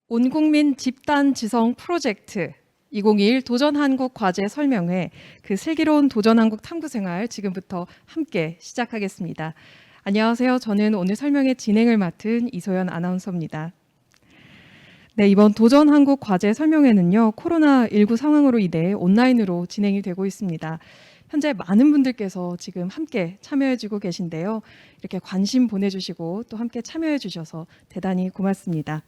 온국민 집단 지성 프로젝트 2021 도전한국 과제 설명회 그 슬기로운 도전한국 탐구생활 지금부터 함께 시작하겠습니다. 안녕하세요. 저는 오늘 설명회 진행을 맡은 이소연 아나운서입니다. 네, 이번 도전한국 과제 설명회는요. 코로나19 상황으로 인해 온라인으로 진행이 되고 있습니다. 현재 많은 분들께서 지금 함께 참여해주고 계신데요. 이렇게 관심 보내주시고 또 함께 참여해 주셔서 대단히 고맙습니다.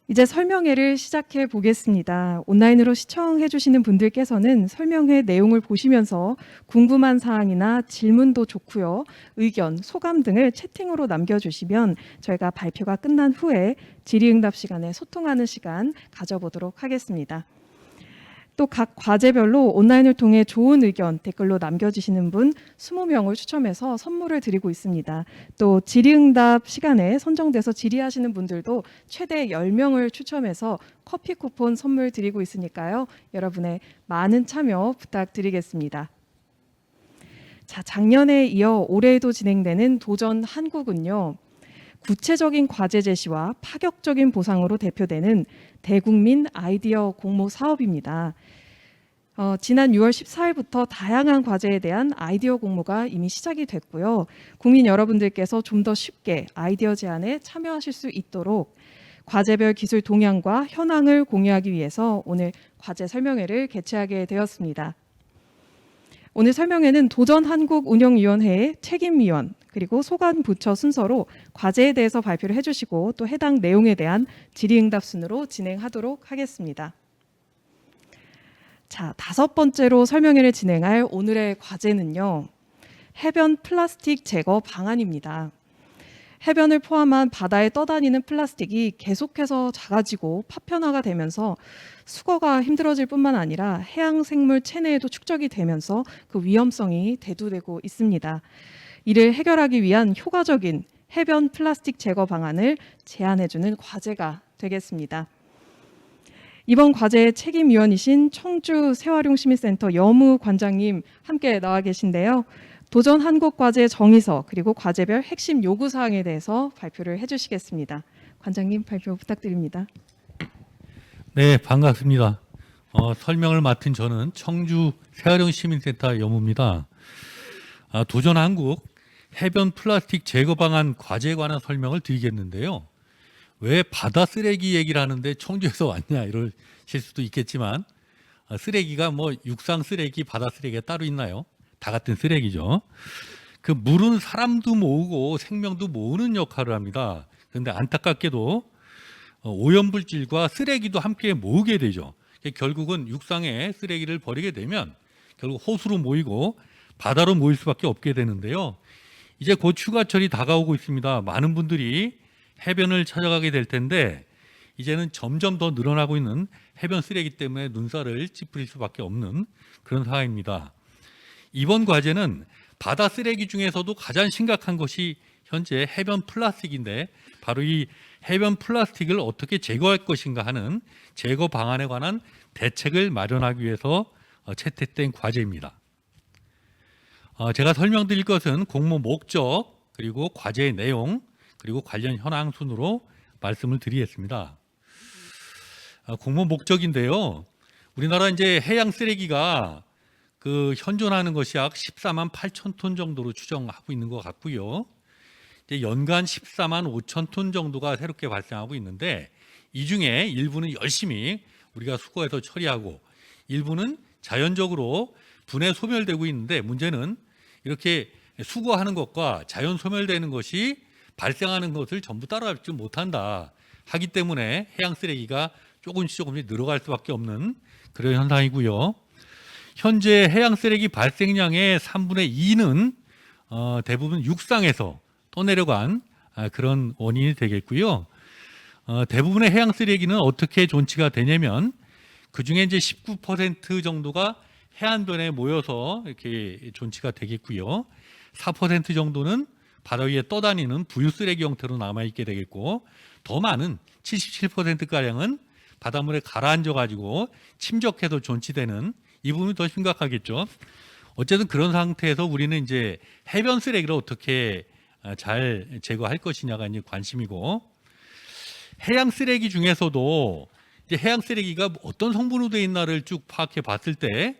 이제 설명회를 시작해 보겠습니다. 온라인으로 시청해 주시는 분들께서는 설명회 내용을 보시면서 궁금한 사항이나 질문도 좋고요. 의견, 소감 등을 채팅으로 남겨주시면 저희가 발표가 끝난 후에 질의응답 시간에 소통하는 시간 가져보도록 하겠습니다. 또 각 과제별로 온라인을 통해 좋은 의견 댓글로 남겨주시는 분 20명을 추첨해서 선물을 드리고 있습니다. 또 질의응답 시간에 선정돼서 질의하시는 분들도 최대 10명을 추첨해서 커피 쿠폰 선물 드리고 있으니까요. 여러분의 많은 참여 부탁드리겠습니다. 자, 작년에 이어 올해에도 진행되는 도전 한국은요. 구체적인 과제 제시와 파격적인 보상으로 대표되는 대국민 아이디어 공모 사업입니다. 지난 6월 14일부터 다양한 과제에 대한 아이디어 공모가 이미 시작이 됐고요. 국민 여러분들께서 좀 더 쉽게 아이디어 제안에 참여하실 수 있도록 과제별 기술 동향과 현황을 공유하기 위해서 오늘 과제 설명회를 개최하게 되었습니다. 오늘 설명회는 도전한국운영위원회의 책임위원 그리고 소관부처 순서로 과제에 대해서 발표를 해주시고 또 해당 내용에 대한 질의응답 순으로 진행하도록 하겠습니다. 자, 5번째로 설명회를 진행할 오늘의 과제는요. 해변 플라스틱 제거 방안입니다. 해변을 포함한 바다에 떠다니는 플라스틱이 계속해서 작아지고 파편화가 되면서 수거가 힘들어질 뿐만 아니라 해양 생물 체내에도 축적이 되면서 그 위험성이 대두되고 있습니다. 이를 해결하기 위한 효과적인 해변 플라스틱 제거 방안을 제안해주는 과제가 되겠습니다. 이번 과제의 책임위원이신 청주 세활용시민센터 여무 관장님 함께 나와 계신데요. 도전 한국 과제 정의서 그리고 과제별 핵심 요구사항에 대해서 발표를 해주시겠습니다. 관장님 발표 부탁드립니다. 네, 반갑습니다. 설명을 맡은 저는 청주 세활용시민센터 여무입니다. 도전 한국 해변 플라스틱 제거 방안 과제에 관한 설명을 드리겠는데요. 왜 바다 쓰레기 얘기를 하는데 청주에서 왔냐 이러실 수도 있겠지만 쓰레기가 뭐 육상 쓰레기, 바다 쓰레기가 따로 있나요? 다 같은 쓰레기죠. 그 물은 사람도 모으고 생명도 모으는 역할을 합니다. 그런데 안타깝게도 오염물질과 쓰레기도 함께 모으게 되죠. 결국은 육상에 쓰레기를 버리게 되면 결국 호수로 모이고 바다로 모일 수밖에 없게 되는데요. 이제 곧 휴가철이 다가오고 있습니다. 많은 분들이 해변을 찾아가게 될 텐데 이제는 점점 더 늘어나고 있는 해변 쓰레기 때문에 눈살을 찌푸릴 수밖에 없는 그런 상황입니다. 이번 과제는 바다 쓰레기 중에서도 가장 심각한 것이 현재 해변 플라스틱인데 바로 이 해변 플라스틱을 어떻게 제거할 것인가 하는 제거 방안에 관한 대책을 마련하기 위해서 채택된 과제입니다. 제가 설명드릴 것은 공모 목적 그리고 과제의 내용 그리고 관련 현황 순으로 말씀을 드리겠습니다. 공모 목적인데요. 우리나라 이제 해양 쓰레기가 그 현존하는 것이 약 14만 8천 톤 정도로 추정하고 있는 것 같고요. 이제 연간 14만 5천 톤 정도가 새롭게 발생하고 있는데 이 중에 일부는 열심히 우리가 수거해서 처리하고 일부는 자연적으로 분해 소멸되고 있는데 문제는 이렇게 수거하는 것과 자연 소멸되는 것이 발생하는 것을 전부 따라잡지 못한다 하기 때문에 해양 쓰레기가 조금씩 늘어갈 수밖에 없는 그런 현상이고요. 현재 해양 쓰레기 발생량의 3분의 2는 대부분 육상에서 떠내려간 그런 원인이 되겠고요. 대부분의 해양 쓰레기는 어떻게 존치가 되냐면 그 중에 이제 19% 정도가 해안변에 모여서 이렇게 존치가 되겠고요. 4% 정도는 바다 위에 떠다니는 부유 쓰레기 형태로 남아있게 되겠고 더 많은 77%가량은 바닷물에 가라앉아 가지고 침적해서 존치되는 이 부분이 더 심각하겠죠. 어쨌든 그런 상태에서 우리는 이제 해변 쓰레기를 어떻게 잘 제거할 것이냐가 이제 관심이고 해양 쓰레기 중에서도 이제 해양 쓰레기가 어떤 성분으로 되어 있나를 쭉 파악해 봤을 때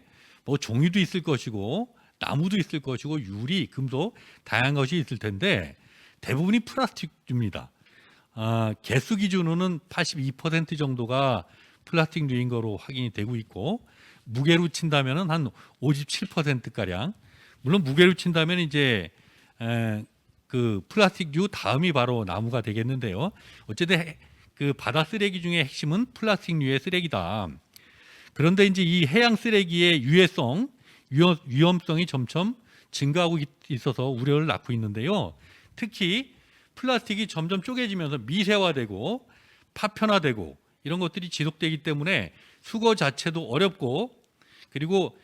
뭐 종이도 있을 것이고 나무도 있을 것이고 유리, 금속 다양한 것이 있을 텐데 대부분이 플라스틱입니다. 개수 기준으로는 82% 정도가 플라스틱류인 거로 확인이 되고 있고 무게로 친다면은 한 57%가량. 물론 무게로 친다면 이제 그 플라스틱류 다음이 바로 나무가 되겠는데요. 어쨌든 그 바다 쓰레기 중에 핵심은 플라스틱류의 쓰레기다. 그런데 이제 이 해양 쓰레기의 유해성, 위험성이 점점 증가하고 있어서 우려를 낳고 있는데요. 특히 플라스틱이 점점 쪼개지면서 미세화되고 파편화되고 이런 것들이 지속되기 때문에 수거 자체도 어렵고 그리고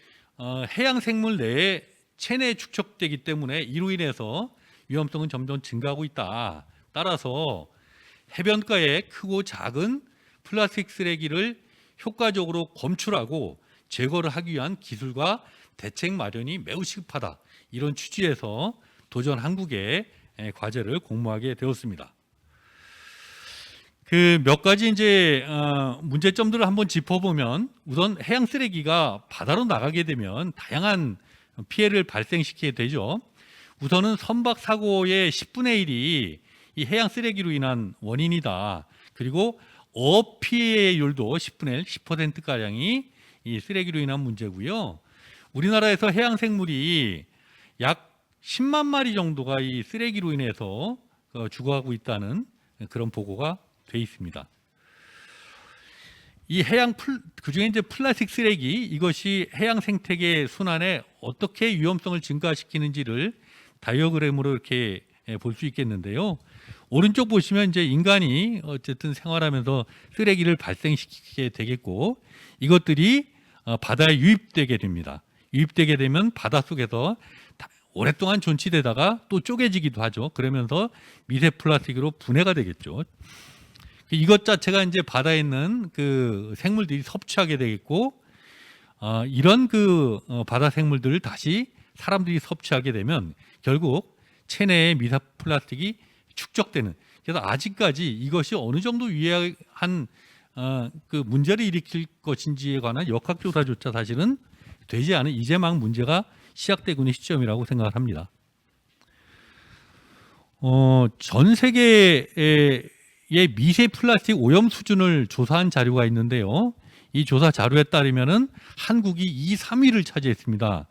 해양 생물 내에 체내에 축적되기 때문에 이로 인해서 위험성은 점점 증가하고 있다. 따라서 해변가에 크고 작은 플라스틱 쓰레기를 효과적으로 검출하고 제거를 하기 위한 기술과 대책 마련이 매우 시급하다. 이런 취지에서 도전 한국의 과제를 공모하게 되었습니다. 그 몇 가지 이제 문제점들을 한번 짚어보면 우선 해양 쓰레기가 바다로 나가게 되면 다양한 피해를 발생시키게 되죠. 우선은 선박 사고의 10분의 1이 이 해양 쓰레기로 인한 원인이다. 그리고 어업 피해율도 10분의 1, 10%가량이 이 쓰레기로 인한 문제고요. 우리나라에서 해양 생물이 약 10만 마리 정도가 이 쓰레기로 인해서 죽어가고 있다는 그런 보고가 돼 있습니다. 이 그중에 이제 플라스틱 쓰레기 이것이 해양 생태계 순환에 어떻게 위험성을 증가시키는지를 다이어그램으로 이렇게 볼 수 있겠는데요. 오른쪽 보시면 이제 인간이 어쨌든 생활하면서 쓰레기를 발생시키게 되겠고 이것들이 바다에 유입되게 됩니다. 유입되게 되면 바닷속에서 오랫동안 존치되다가 또 쪼개지기도 하죠. 그러면서 미세 플라스틱으로 분해가 되겠죠. 이것 자체가 이제 바다에 있는 그 생물들이 섭취하게 되겠고 이런 그 바다 생물들을 다시 사람들이 섭취하게 되면 결국 체내에 미세 플라스틱이 축적되는. 그래서 아직까지 이것이 어느 정도 위해한 그 문제를 일으킬 것인지에 관한 역학조사조차 사실은 되지 않은 이제 막 문제가 시작되고 있는 시점이라고 생각을 합니다. 전 세계의 미세 플라스틱 오염 수준을 조사한 자료가 있는데요. 이 조사 자료에 따르면은 한국이 2, 3위를 차지했습니다.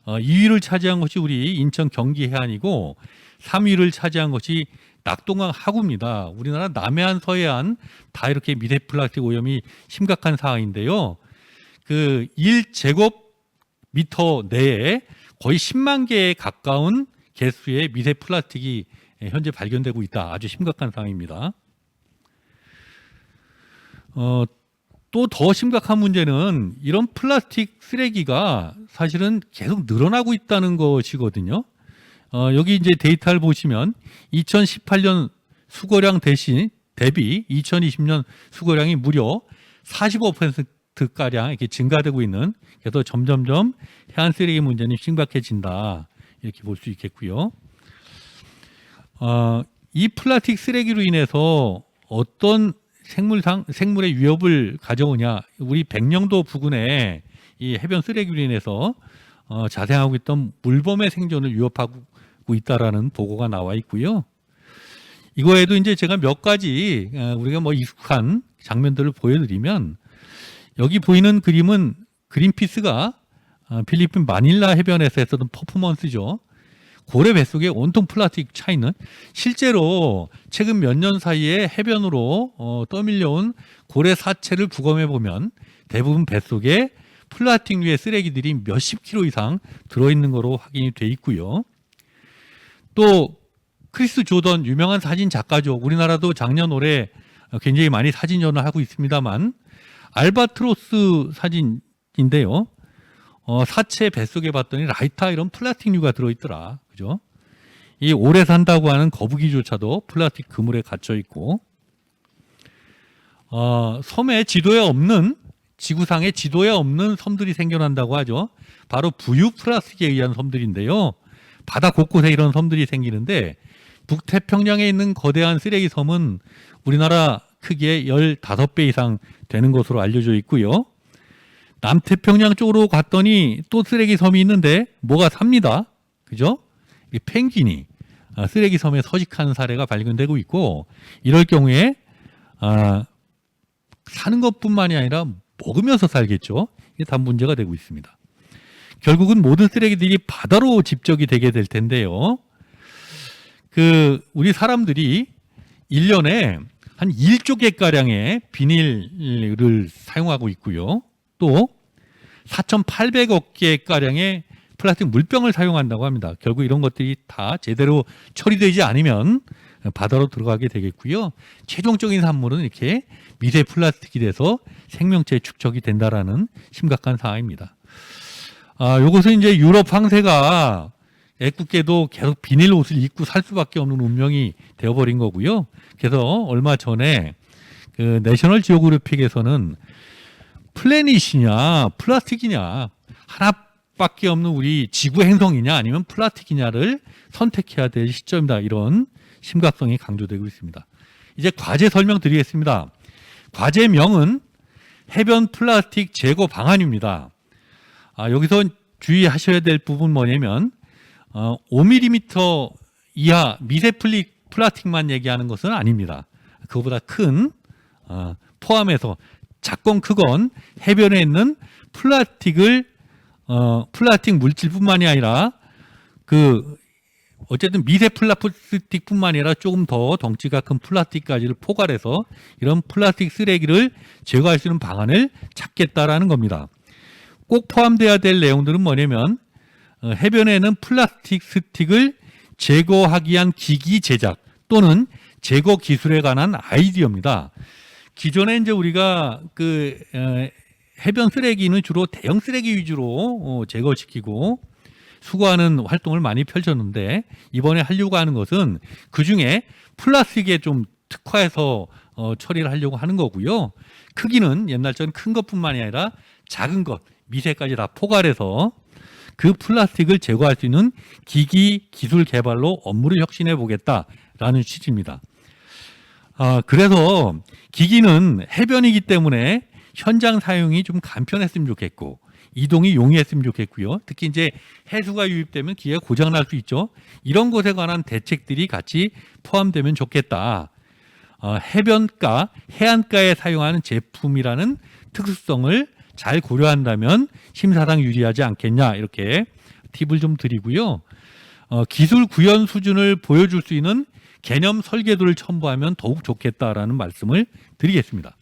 2위를 차지한 것이 우리 인천 경기 해안이고 3위를 차지한 것이 낙동강 하구입니다. 우리나라 남해안, 서해안 다 이렇게 미세 플라스틱 오염이 심각한 상황인데요. 그 1제곱미터 내에 거의 10만 개에 가까운 개수의 미세 플라스틱이 현재 발견되고 있다. 아주 심각한 상황입니다. 또 더 심각한 문제는 이런 플라스틱 쓰레기가 사실은 계속 늘어나고 있다는 것이거든요. 여기 이제 데이터를 보시면 2018년 수거량 대비 2020년 수거량이 무려 45%가량 이렇게 증가되고 있는, 그래서 점점점 해안 쓰레기 문제는 심각해진다. 이렇게 볼 수 있겠고요. 이 플라스틱 쓰레기로 인해서 어떤 생물의 위협을 가져오냐. 우리 백령도 부근에 이 해변 쓰레기로 인해서 자생하고 있던 물범의 생존을 위협하고 있다라는 보고가 나와 있고요. 이거에도 이제 제가 몇 가지 우리가 뭐 익숙한 장면들을 보여드리면, 여기 보이는 그림은 그린피스가 필리핀 마닐라 해변에서 했었던 퍼포먼스죠. 고래 뱃속에 온통 플라스틱 차 있는, 실제로 최근 몇 년 사이에 해변으로 떠밀려온 고래 사체를 부검해 보면 대부분 뱃속에 플라스틱류의 쓰레기들이 몇십 킬로 이상 들어있는 거로 확인이 돼 있고요. 또 크리스 조던, 유명한 사진 작가죠. 우리나라도 작년 올해 굉장히 많이 사진전을 하고 있습니다만, 알바트로스 사진인데요. 사체 뱃속에 봤더니 라이터 이런 플라스틱류가 들어있더라. 그죠? 이 오래 산다고 하는 거북이조차도 플라스틱 그물에 갇혀 있고, 섬에 지도에 없는, 지구상에 지도에 없는 섬들이 생겨난다고 하죠. 바로 부유 플라스틱에 의한 섬들인데요. 바다 곳곳에 이런 섬들이 생기는데, 북태평양에 있는 거대한 쓰레기 섬은 우리나라 크기의 15배 이상 되는 것으로 알려져 있고요. 남태평양 쪽으로 갔더니 또 쓰레기 섬이 있는데 뭐가 삽니다. 그죠? 이 펭귄이 쓰레기 섬에 서식하는 사례가 발견되고 있고, 이럴 경우에 사는 것뿐만이 아니라 먹으면서 살겠죠. 이게 다 문제가 되고 있습니다. 결국은 모든 쓰레기들이 바다로 집적이 되게 될 텐데요. 우리 사람들이 1년에 한 1조 개가량의 비닐을 사용하고 있고요. 또 4,800억 개가량의 플라스틱 물병을 사용한다고 합니다. 결국 이런 것들이 다 제대로 처리되지 않으면 바다로 들어가게 되겠고요. 최종적인 산물은 이렇게 미세 플라스틱이 돼서 생명체에 축적이 된다라는 심각한 상황입니다. 요것은 이제 유럽 황새가 애꿎게도 계속 비닐 옷을 입고 살 수밖에 없는 운명이 되어버린 거고요. 그래서 얼마 전에 내셔널 지오그래픽에서는 플래닛이냐 플라스틱이냐, 하나밖에 없는 우리 지구 행성이냐 아니면 플라스틱이냐를 선택해야 될 시점이다, 이런 심각성이 강조되고 있습니다. 이제 과제 설명드리겠습니다. 과제명은 해변 플라스틱 제거 방안입니다. 여기서 주의하셔야 될 부분 뭐냐면 5mm 이하 미세 플라스틱만 얘기하는 것은 아닙니다. 그거보다 큰 포함해서 작건 크건 해변에 있는 플라스틱 물질뿐만이 아니라 어쨌든 미세 플라스틱뿐만 아니라 조금 더 덩치가 큰 플라스틱까지를 포괄해서 이런 플라스틱 쓰레기를 제거할 수 있는 방안을 찾겠다라는 겁니다. 꼭 포함돼야 될 내용들은 뭐냐면 해변에는 플라스틱 스틱을 제거하기 위한 기기 제작 또는 제거 기술에 관한 아이디어입니다. 기존에 이제 우리가 해변 쓰레기는 주로 대형 쓰레기 위주로 제거시키고 수거하는 활동을 많이 펼쳤는데, 이번에 하려고 하는 것은 그 중에 플라스틱에 좀 특화해서 처리를 하려고 하는 거고요. 크기는 옛날처럼 큰 것뿐만이 아니라 작은 것, 미세까지 다 포괄해서 그 플라스틱을 제거할 수 있는 기기 기술 개발로 업무를 혁신해 보겠다라는 취지입니다. 그래서 기기는 해변이기 때문에 현장 사용이 좀 간편했으면 좋겠고 이동이 용이했으면 좋겠고요. 특히 이제 해수가 유입되면 기계가 고장 날 수 있죠. 이런 것에 관한 대책들이 같이 포함되면 좋겠다. 해변가, 해안가에 사용하는 제품이라는 특수성을 잘 고려한다면 심사상 유리하지 않겠냐, 이렇게 팁을 좀 드리고요. 기술 구현 수준을 보여줄 수 있는 개념 설계도를 첨부하면 더욱 좋겠다라는 말씀을 드리겠습니다.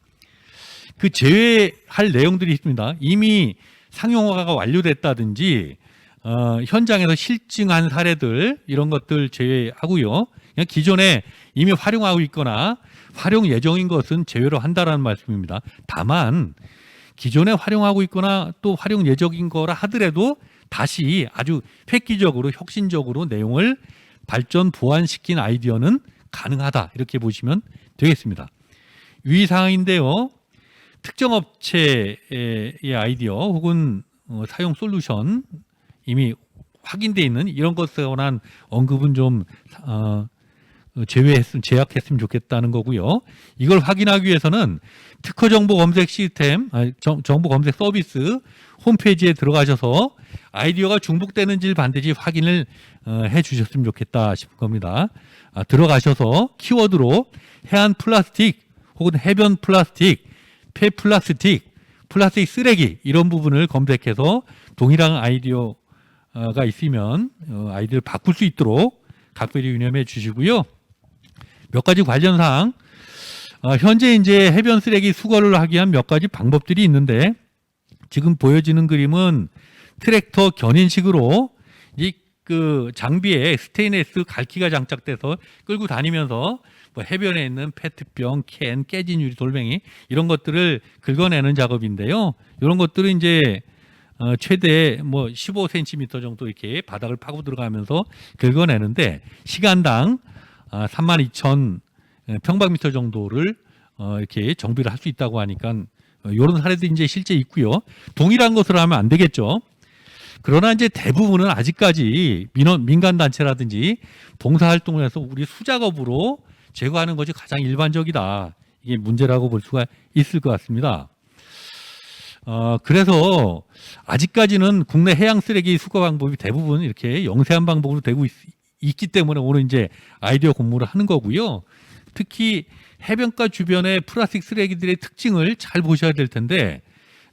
제외할 내용들이 있습니다. 이미 상용화가 완료됐다든지 현장에서 실증한 사례들, 이런 것들 제외하고요. 그냥 기존에 이미 활용하고 있거나 활용 예정인 것은 제외로 한다라는 말씀입니다. 다만 기존에 활용하고 있거나 또 활용 예정인 거라 하더라도 다시 아주 획기적으로 혁신적으로 내용을 발전 보완시킨 아이디어는 가능하다, 이렇게 보시면 되겠습니다. 유의사항인데요. 특정 업체의 아이디어 혹은 사용 솔루션 이미 확인되어 있는 이런 것에 관한 언급은 좀 제약했으면 좋겠다는 거고요. 이걸 확인하기 위해서는 특허 정보 검색 시스템, 정보 검색 서비스 홈페이지에 들어가셔서 아이디어가 중복되는지를 반드시 확인을 해 주셨으면 좋겠다 싶은 겁니다. 들어가셔서 키워드로 해안 플라스틱 혹은 해변 플라스틱, 폐플라스틱, 플라스틱 쓰레기, 이런 부분을 검색해서 동일한 아이디어가 있으면 아이디어를 바꿀 수 있도록 각별히 유념해 주시고요. 몇 가지 관련 사항, 현재 이제 해변 쓰레기 수거를 하기 위한 몇 가지 방법들이 있는데, 지금 보여지는 그림은 트랙터 견인식으로 장비에 스테인레스 갈퀴가 장착돼서 끌고 다니면서 해변에 있는 페트병, 캔, 깨진 유리, 돌멩이, 이런 것들을 긁어내는 작업인데요. 이런 것들은 이제 최대 15cm 정도 이렇게 바닥을 파고 들어가면서 긁어내는데, 시간당 32,000 평방미터 정도를 이렇게 정비를 할 수 있다고 하니까 이런 사례도 이제 실제 있고요. 동일한 것으로 하면 안 되겠죠. 그러나 이제 대부분은 아직까지 민간 단체라든지 봉사활동을 해서 우리 수작업으로 제거하는 것이 가장 일반적이다, 이게 문제라고 볼 수가 있을 것 같습니다. 그래서 아직까지는 국내 해양 쓰레기 수거 방법이 대부분 이렇게 영세한 방법으로 되고 있기 때문에 오늘 이제 아이디어 공모를 하는 거고요. 특히 해변가 주변의 플라스틱 쓰레기들의 특징을 잘 보셔야 될 텐데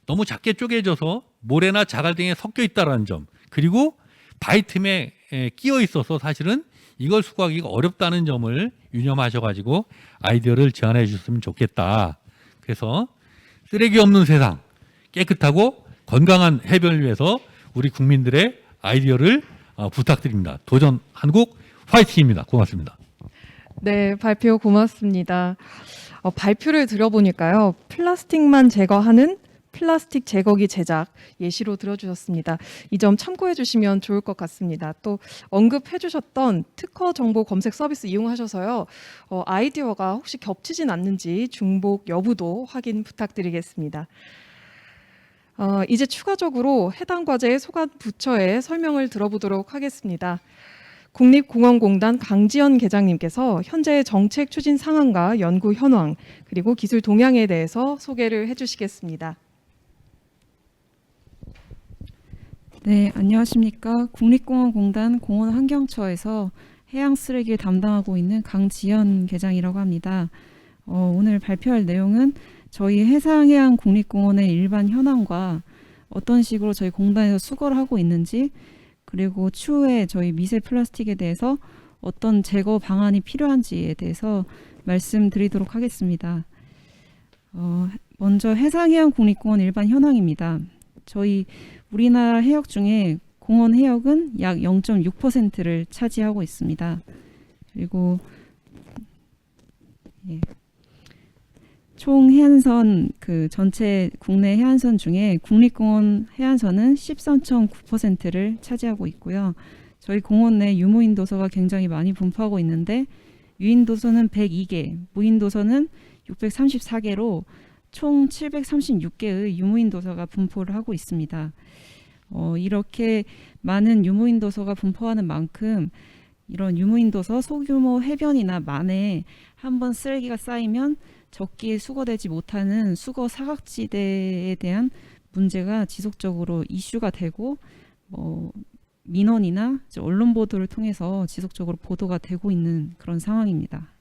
너무 작게 쪼개져서 모래나 자갈 등에 섞여 있다는 점, 그리고 바위 틈에 끼어 있어서 사실은 이걸 수거하기가 어렵다는 점을 유념하셔가지고 아이디어를 제안해 주셨으면 좋겠다. 그래서 쓰레기 없는 세상, 깨끗하고 건강한 해변을 위해서 우리 국민들의 아이디어를 부탁드립니다. 도전 한국 화이팅입니다. 고맙습니다. 네, 발표 고맙습니다. 발표를 들어보니까요, 플라스틱만 제거하는 플라스틱 제거기 제작 예시로 들어주셨습니다. 이 점 참고해 주시면 좋을 것 같습니다. 또 언급해 주셨던 특허 정보 검색 서비스 이용하셔서요, 아이디어가 혹시 겹치진 않는지 중복 여부도 확인 부탁드리겠습니다. 이제 추가적으로 해당 과제의 소관 부처의 설명을 들어보도록 하겠습니다. 국립공원공단 강지연 계장님께서 현재의 정책 추진 상황과 연구 현황, 그리고 기술 동향에 대해서 소개를 해주시겠습니다. 네, 안녕하십니까. 국립공원공단 공원환경처에서 해양 쓰레기를 담당하고 있는 강지연 계장이라고 합니다. 오늘 발표할 내용은 저희 해상해양국립공원의 일반 현황과 어떤 식으로 저희 공단에서 수거를 하고 있는지, 그리고 추후에 저희 미세 플라스틱에 대해서 어떤 제거 방안이 필요한지에 대해서 말씀드리도록 하겠습니다. 먼저 해상해양국립공원 일반 현황입니다. 저희 우리나라 해역 중에 공원 해역은 약 0.6%를 차지하고 있습니다. 그리고 총 해안선 전체 국내 해안선 중에 국립공원 해안선은 13.9%를 차지하고 있고요. 저희 공원 내 유무인 도서가 굉장히 많이 분포하고 있는데 유인 도서는 102개, 무인 도서는 634개로 총 736개의 유무인 도서가 분포를 하고 있습니다. 이렇게 많은 유무인 도서가 분포하는 만큼 이런 유무인 도서 소규모 해변이나 만에 한번 쓰레기가 쌓이면 적기에 수거되지 못하는 수거 사각지대에 대한 문제가 지속적으로 이슈가 되고 민원이나 언론 보도를 통해서 지속적으로 보도가 되고 있는 그런 상황입니다.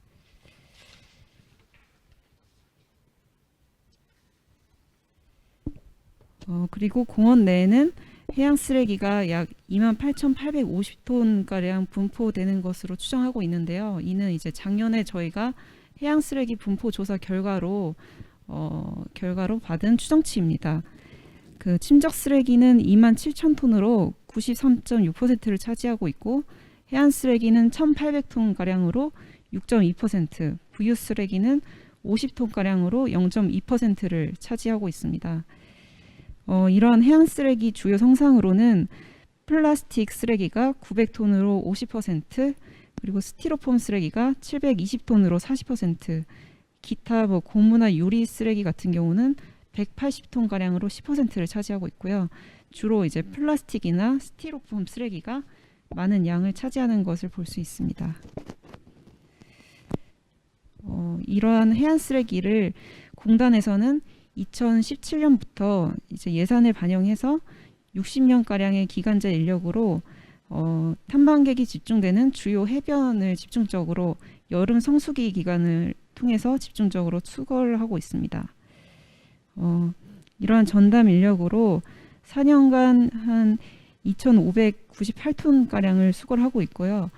그리고 공원 내에는 해양 쓰레기가 약 28,850톤가량 분포되는 것으로 추정하고 있는데요. 이는 이제 작년에 저희가 해양 쓰레기 분포 조사 결과로 받은 추정치입니다. 침적 쓰레기는 27,000톤으로 93.6%를 차지하고 있고 해안 쓰레기는 1,800톤가량으로 6.2%, 부유 쓰레기는 50톤가량으로 0.2%를 차지하고 있습니다. 이러한 해안 쓰레기 주요 성상으로는 플라스틱 쓰레기가 900톤으로 50%, 그리고 스티로폼 쓰레기가 720톤으로 40%, 기타 고무나 유리 쓰레기 같은 경우는 180톤 가량으로 10%를 차지하고 있고요. 주로 이제 플라스틱이나 스티로폼 쓰레기가 많은 양을 차지하는 것을 볼 수 있습니다. 이러한 해안 쓰레기를 공단에서는 2017년부터 이제 예산을 반영해서 60년 가량의 기간제 인력으로 탐방객이 집중되는 주요 해변을 집중적으로 여름 성수기 기간을 통해서 집중적으로 수거를 하고 있습니다. 이러한 전담 인력으로 4년간 한 2,598톤 가량을 수거를 하고 있고요.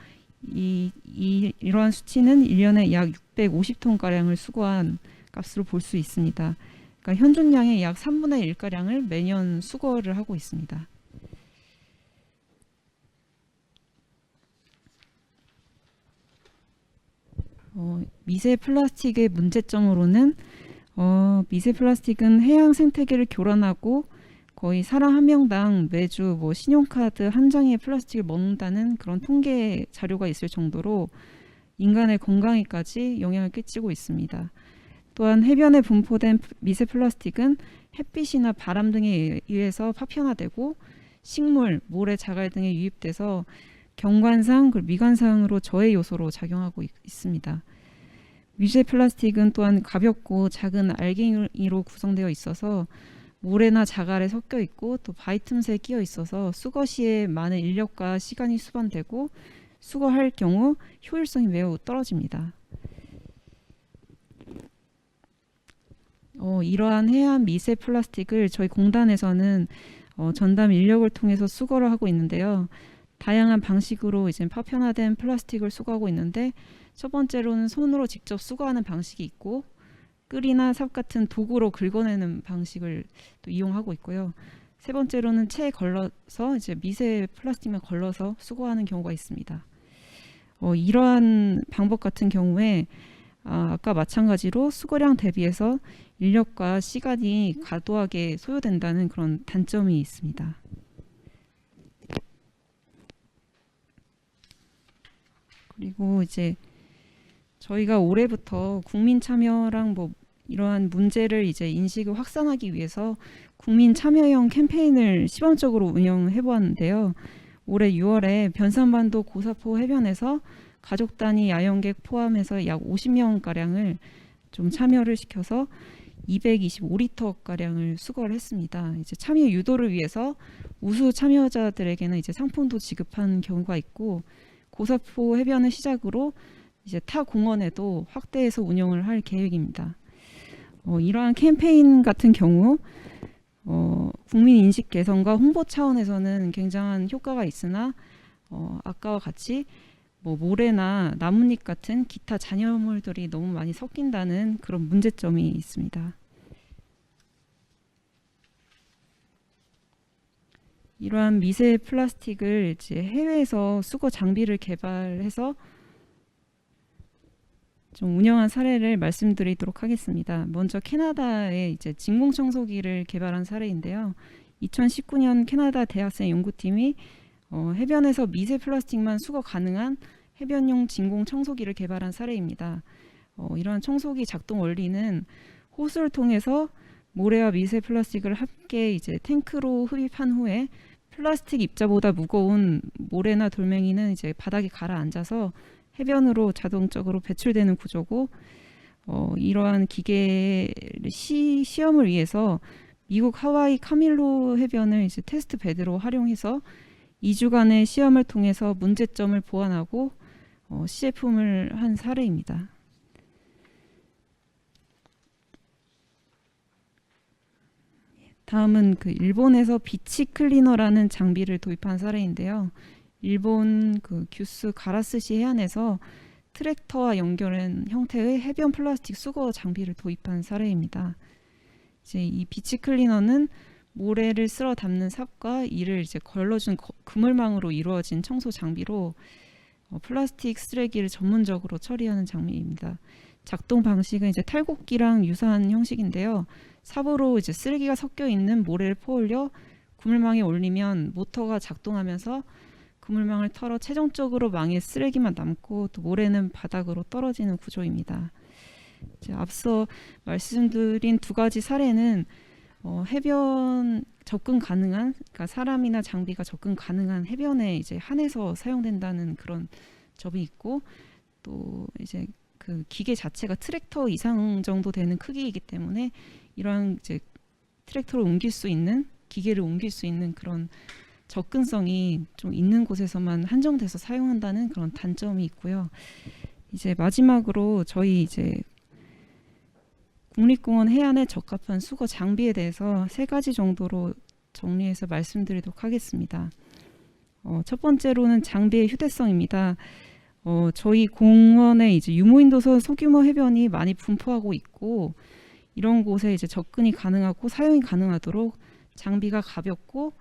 이러한 수치는 1년에 약 650톤 가량을 수거한 값으로 볼 수 있습니다. 그러니까 현존량의 약 3분의 1 가량을 매년 수거를 하고 있습니다. 미세 플라스틱의 문제점으로는 미세 플라스틱은 해양 생태계를 교란하고 거의 사람 한 명당 매주 신용카드 한 장의 플라스틱을 먹는다는 그런 통계 자료가 있을 정도로 인간의 건강에까지 영향을 끼치고 있습니다. 또한 해변에 분포된 미세 플라스틱은 햇빛이나 바람 등에 의해서 파편화되고 식물, 모래, 자갈 등에 유입돼서 경관상, 미관상으로 저해 요소로 작용하고 있습니다. 미세 플라스틱은 또한 가볍고 작은 알갱이로 구성되어 있어서 모래나 자갈에 섞여 있고 또 바위 틈새에 끼어 있어서 수거 시에 많은 인력과 시간이 수반되고 수거할 경우 효율성이 매우 떨어집니다. 이러한 해안 미세 플라스틱을 저희 공단에서는 전담 인력을 통해서 수거를 하고 있는데요. 다양한 방식으로 이제 파편화된 플라스틱을 수거하고 있는데 첫 번째로는 손으로 직접 수거하는 방식이 있고 끌이나 삽 같은 도구로 긁어내는 방식을 또 이용하고 있고요. 세 번째로는 체에 걸러서 이제 미세 플라스틱만 걸러서 수거하는 경우가 있습니다. 이러한 방법 같은 경우에 아까 마찬가지로 수거량 대비해서 인력과 시간이 과도하게 소요된다는 그런 단점이 있습니다. 그리고 이제 저희가 올해부터 국민 참여랑 뭐 이러한 문제를 이제 인식을 확산하기 위해서 국민 참여형 캠페인을 시범적으로 운영해 보았는데요. 올해 6월에 변산반도 고사포 해변에서 가족 단위 야영객 포함해서 약 50명 가량을 좀 참여를 시켜서 225리터 가량을 수거를 했습니다. 이제 참여 유도를 위해서 우수 참여자들에게는 이제 상품도 지급한 경우가 있고 고사포 해변을 시작으로 이제 타 공원에도 확대해서 운영을 할 계획입니다. 이러한 캠페인 같은 경우 국민 인식 개선과 홍보 차원에서는 굉장한 효과가 있으나 아까와 같이 뭐 모래나 나뭇잎 같은 기타 잔여물들이 너무 많이 섞인다는 그런 문제점이 있습니다. 이러한 미세 플라스틱을 이제 해외에서 수거 장비를 개발해서 좀 운영한 사례를 말씀드리도록 하겠습니다. 먼저 캐나다의 이제 진공 청소기를 개발한 사례인데요. 2019년 캐나다 대학생 연구팀이 해변에서 미세 플라스틱만 수거 가능한 해변용 진공 청소기를 개발한 사례입니다. 이러한 청소기 작동 원리는 호스를 통해서 모래와 미세 플라스틱을 함께 이제 탱크로 흡입한 후에 플라스틱 입자보다 무거운 모래나 돌멩이는 이제 바닥에 가라앉아서 해변으로 자동적으로 배출되는 구조고 이러한 기계 시험을 위해서 미국 하와이 카밀로 해변을 이제 테스트 베드로 활용해서 2주간의 시험을 통해서 문제점을 보완하고 시제품을 한 사례입니다. 다음은 그 일본에서 비치 클리너라는 장비를 도입한 사례인데요. 일본 그 규스 가라스시 해안에서 트랙터와 연결한 형태의 해변 플라스틱 수거 장비를 도입한 사례입니다. 이제 이 비치 클리너는 모래를 쓸어 담는 삽과 이를 이제 걸러준 그물망으로 이루어진 청소 장비로 플라스틱 쓰레기를 전문적으로 처리하는 장비입니다. 작동 방식은 이제 탈곡기랑 유사한 형식인데요. 삽으로 이제 쓰레기가 섞여 있는 모래를 퍼올려 그물망에 올리면 모터가 작동하면서 그물망을 털어 최종적으로 망에 쓰레기만 남고 또 모래는 바닥으로 떨어지는 구조입니다. 이제 앞서 말씀드린 두 가지 사례는 해변 접근 가능한, 그러니까 사람이나 장비가 접근 가능한 해변에 이제 한해서 사용된다는 그런 점이 있고, 또 이제 그 기계 자체가 트랙터 이상 정도 되는 크기이기 때문에 이러한 이제 트랙터를 옮길 수 있는, 기계를 옮길 수 있는 그런 접근성이 좀 있는 곳에서만 한정돼서 사용한다는 그런 단점이 있고요. 이제 마지막으로 저희 이제 국립공원 해안에 적합한 수거 장비에 대해서 세 가지 정도로 정리해서 말씀드리도록 하겠습니다. 첫 번째로는 장비의 휴대성입니다. 저희 공원에 이제 유무인도서 소규모 해변이 많이 분포하고 있고 이런 곳에 이제 접근이 가능하고 사용이 가능하도록 장비가 가볍고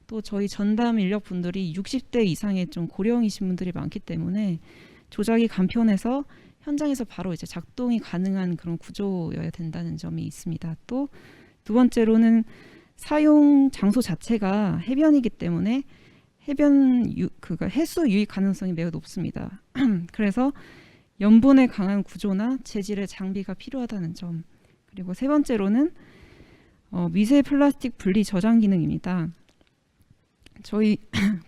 또 저희 전담 인력분들이 60대 이상의 좀 고령이신 분들이 많기 때문에 조작이 간편해서 현장에서 바로 이제 작동이 가능한 그런 구조여야 된다는 점이 있습니다. 또 두 번째로는 사용 장소 자체가 해변이기 때문에 해수 유입 가능성이 매우 높습니다. 그래서 염분에 강한 구조나 재질의 장비가 필요하다는 점. 그리고 세 번째로는 미세 플라스틱 분리 저장 기능입니다. 저희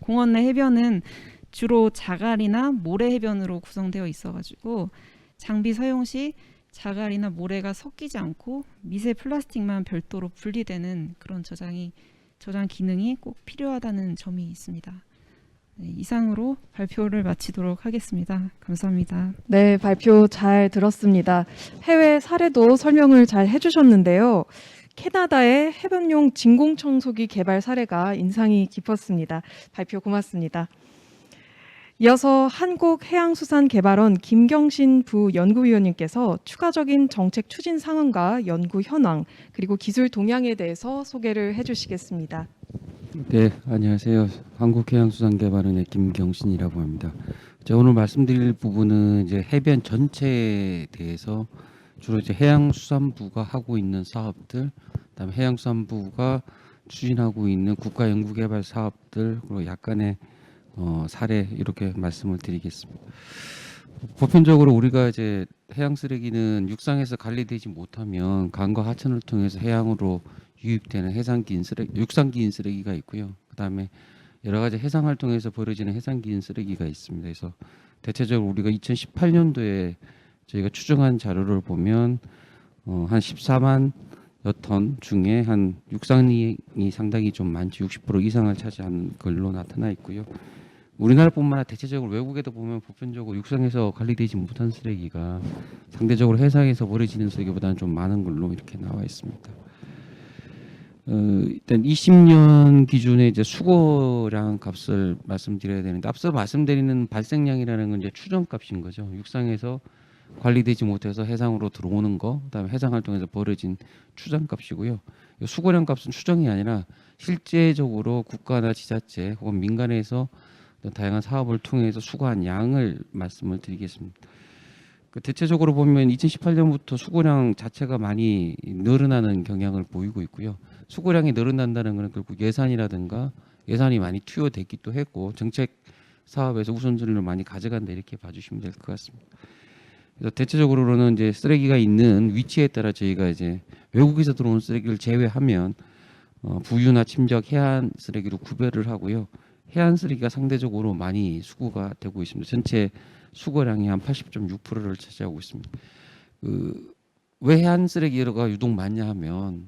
공원 내 해변은 주로 자갈이나 모래 해변으로 구성되어 있어가지고 장비 사용 시 자갈이나 모래가 섞이지 않고 미세 플라스틱만 별도로 분리되는 그런 저장 기능이 꼭 필요하다는 점이 있습니다. 네, 이상으로 발표를 마치도록 하겠습니다. 감사합니다. 네, 발표 잘 들었습니다. 해외 사례도 설명을 잘 해주셨는데요. 캐나다의 해변용 진공청소기 개발 사례가 인상이 깊었습니다. 발표 고맙습니다. 이어서 한국해양수산개발원 김경신 부연구위원님께서 추가적인 정책 추진 상황과 연구 현황 그리고 기술 동향에 대해서 소개를 해주시겠습니다. 네, 안녕하세요. 한국해양수산개발원의 김경신이라고 합니다. 제가 오늘 말씀드릴 부분은 이제 해변 전체에 대해서 주로 이제 해양수산부가 하고 있는 사업들, 그다음에 해양수산부가 추진하고 있는 국가연구개발 사업들, 그리고 약간의 사례 이렇게 말씀을 드리겠습니다. 보편적으로 우리가 이제 해양 쓰레기는 육상에서 관리되지 못하면 강과 하천을 통해서 해양으로 유입되는 육상기인 쓰레기가 있고요. 그다음에 여러 가지 해상 활동에서 벌어지는 해상기인 쓰레기가 있습니다. 그래서 대체적으로 우리가 2018년도에 저희가 추정한 자료를 보면 한 14만 톤 중에 한 육상이 상당히 좀 많지 60% 이상을 차지하는 걸로 나타나 있고요. 우리나라뿐만 아니라 대체적으로 외국에도 보면 보편적으로 육상에서 관리되지 못한 쓰레기가 상대적으로 해상에서 버려지는 쓰레기보다는 좀 많은 걸로 이렇게 나와 있습니다. 일단 20년 기준에 이제 수거량 값을 말씀드려야 되는데 앞서 말씀드리는 발생량이라는 건 이제 추정값인 거죠. 육상에서 관리되지 못해서 해상으로 들어오는 거, 그다음에 해상 활동에서 벌어진 추정값이고요. 이 수거량 값은 추정이 아니라 실제적으로 국가나 지자체 혹은 민간에서 다양한 사업을 통해서 수거한 양을 말씀을 드리겠습니다. 대체적으로 보면 2018년부터 수거량 자체가 많이 늘어나는 경향을 보이고 있고요. 수거량이 늘어난다는 것은 결국 예산이 많이 투여됐기도 했고 정책 사업에서 우선순위를 많이 가져간다 이렇게 봐주시면 될 것 같습니다. 그래서 대체적으로는 이제 쓰레기가 있는 위치에 따라 저희가 이제 외국에서 들어온 쓰레기를 제외하면 부유나 침적 해안 쓰레기로 구별을 하고요. 해안 쓰레기가 상대적으로 많이 수거가 되고 있습니다. 전체 수거량이 한 80.6%를 차지하고 있습니다. 왜 해안 쓰레기가 유독 많냐 하면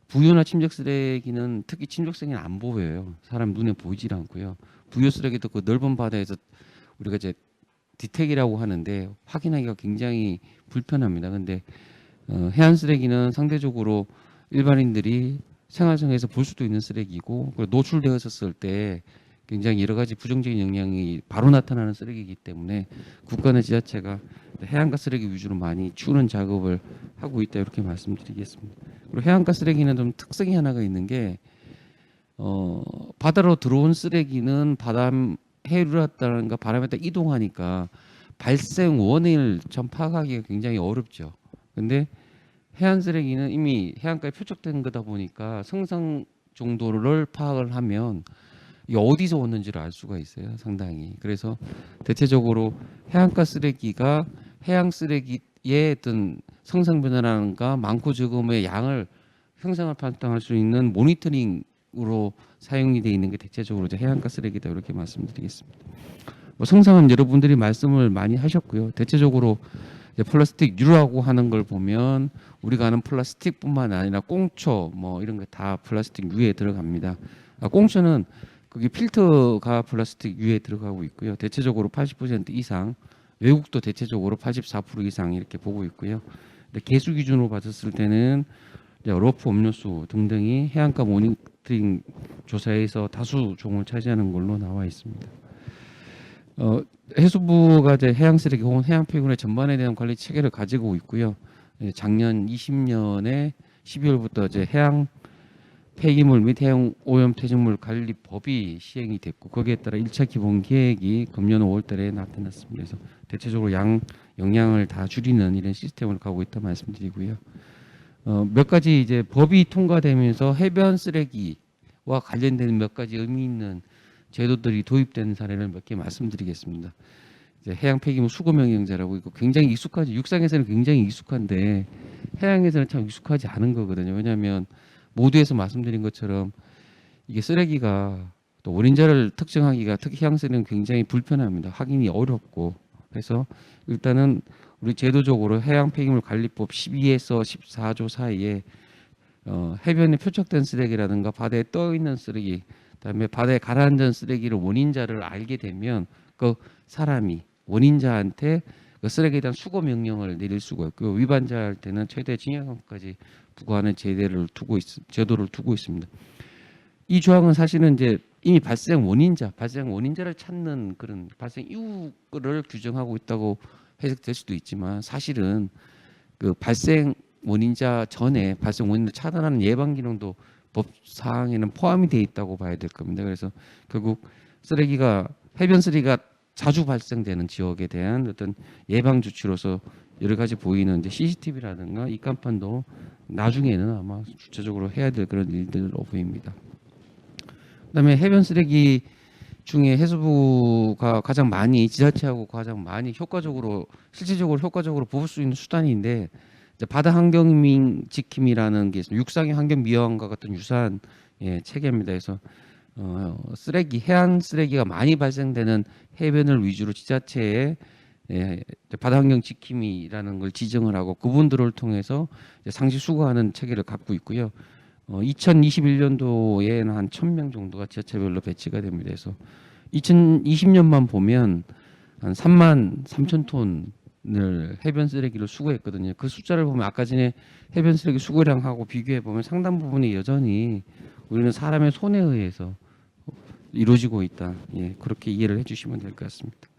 부유나 침적 쓰레기는 특히 침적 쓰레기는 안 보여요. 사람 눈에 보이질 않고요. 부유 쓰레기도 그 넓은 바다에서 우리가 이제 디텍이라고 하는데 확인하기가 굉장히 불편합니다. 근데 해안 쓰레기는 상대적으로 일반인들이 생활상에서 볼 수도 있는 쓰레기고 노출되었을 때 굉장히 여러 가지 부정적인 영향이 바로 나타나는 쓰레기이기 때문에 국가나 지자체가 해안가 쓰레기 위주로 많이 치우는 작업을 하고 있다 이렇게 말씀드리겠습니다. 그리고 해안가 쓰레기는 좀 특성이 하나가 있는 게 바다로 들어온 쓰레기는 해류라든가 바람에 따라 이동하니까 발생 원인을 참 파악하기가 굉장히 어렵죠. 근데 해안 쓰레기는 이미 해안가에 표적된 거다 보니까 성상 정도를 파악을 하면 이게 어디서 왔는지를 알 수가 있어요. 상당히. 그래서 대체적으로 해안가 쓰레기가 해양 쓰레기의 어떤 성상 변화라든가 많고 적음의 양을 형상을 판단할 수 있는 모니터링으로 사용이 되어 있는 게 대체적으로 이제 해안가 쓰레기다 이렇게 말씀드리겠습니다. 성상은 여러분들이 말씀을 많이 하셨고요. 대체적으로 이제 플라스틱 유라고 하는 걸 보면 우리가 아는 플라스틱뿐만 아니라 꽁초 뭐 이런 게 다 플라스틱 유에 들어갑니다. 꽁초는 그게 필터가 플라스틱 유에 들어가고 있고요. 대체적으로 80% 이상, 외국도 대체적으로 84% 이상 이렇게 보고 있고요. 근데 개수 기준으로 봤을 때는 이제 러프 음료수 등등이 해안가 모니터링 조사에서 다수 종을 차지하는 걸로 나와 있습니다. 해수부가 이제 해양 쓰레기 혹은 해양 폐기물의 전반에 대한 관리 체계를 가지고 있고요. 작년 20년에 12월부터 이제 해양 폐기물 및 해양 오염 퇴적물 관리법이 시행이 됐고 거기에 따라 1차 기본 계획이 금년 5월달에 나타났습니다. 그래서 대체적으로 영향을 다 줄이는 이런 시스템을 가고 있다 말씀드리고요. 몇 가지 이제 법이 통과되면서 해변 쓰레기와 관련된 몇 가지 의미 있는 제도들이 도입된 사례를 몇 개 말씀드리겠습니다. 이제 해양 폐기물 수거 명령제라고 있고 굉장히 익숙하지 육상에서는 굉장히 익숙한데 해양에서는 참 익숙하지 않은 거거든요. 왜냐하면 모두에서 말씀드린 것처럼 이게 쓰레기가 또 원인자를 특정하기가 특히 해양 쓰레기는 굉장히 불편합니다. 확인이 어렵고 그래서 일단은 우리 제도적으로 해양 폐기물 관리법 12에서 14조 사이에 해변에 표적된 쓰레기라든가 바다에 떠 있는 쓰레기, 그다음에 바다에 가라앉은 쓰레기를 원인자를 알게 되면 그 사람이 원인자한테 그 쓰레기에 대한 수거 명령을 내릴 수가 있고요. 위반자할 때는 최대 징역형까지 부과하는 제도를 두고 있습니다. 이 조항은 사실은 이제 이미 발생 원인자를 찾는 그런 발생 이유를 규정하고 있다고 해석될 수도 있지만 사실은 그 발생 원인자 전에 발생 원인을 차단하는 예방 기능도 법 사항에는 포함이 돼 있다고 봐야 될 겁니다. 그래서 결국 해변 쓰레기가 자주 발생되는 지역에 대한 어떤 예방 조치로서 여러 가지 보이는 이제 CCTV라든가 입간판도 나중에는 아마 주체적으로 해야 될 그런 일들로 보입니다. 그다음에 해변 쓰레기 중에 해수부가 가장 많이 지자체하고 가장 많이 실질적으로 효과적으로 뽑을 수 있는 수단인데 이제 바다 환경 지킴이라는 게 있습니다. 육상의 환경 미화원과 같은 유사한 체계입니다. 그래서 해안 쓰레기가 많이 발생되는 해변을 위주로 지자체에 바다 환경 지킴이라는 걸 지정을 하고 그분들을 통해서 상시 수거하는 체계를 갖고 있고요. 2021년도에는 한 1,000명 정도가 지자체별로 배치가 됩니다. 그래서 2020년만 보면 한 3만 3천 톤을 해변 쓰레기를 수거했거든요. 그 숫자를 보면 아까 전에 해변 쓰레기 수거량하고 비교해 보면 상당 부분이 여전히 우리는 사람의 손에 의해서 이루어지고 있다. 그렇게 이해를 해주시면 될 것 같습니다.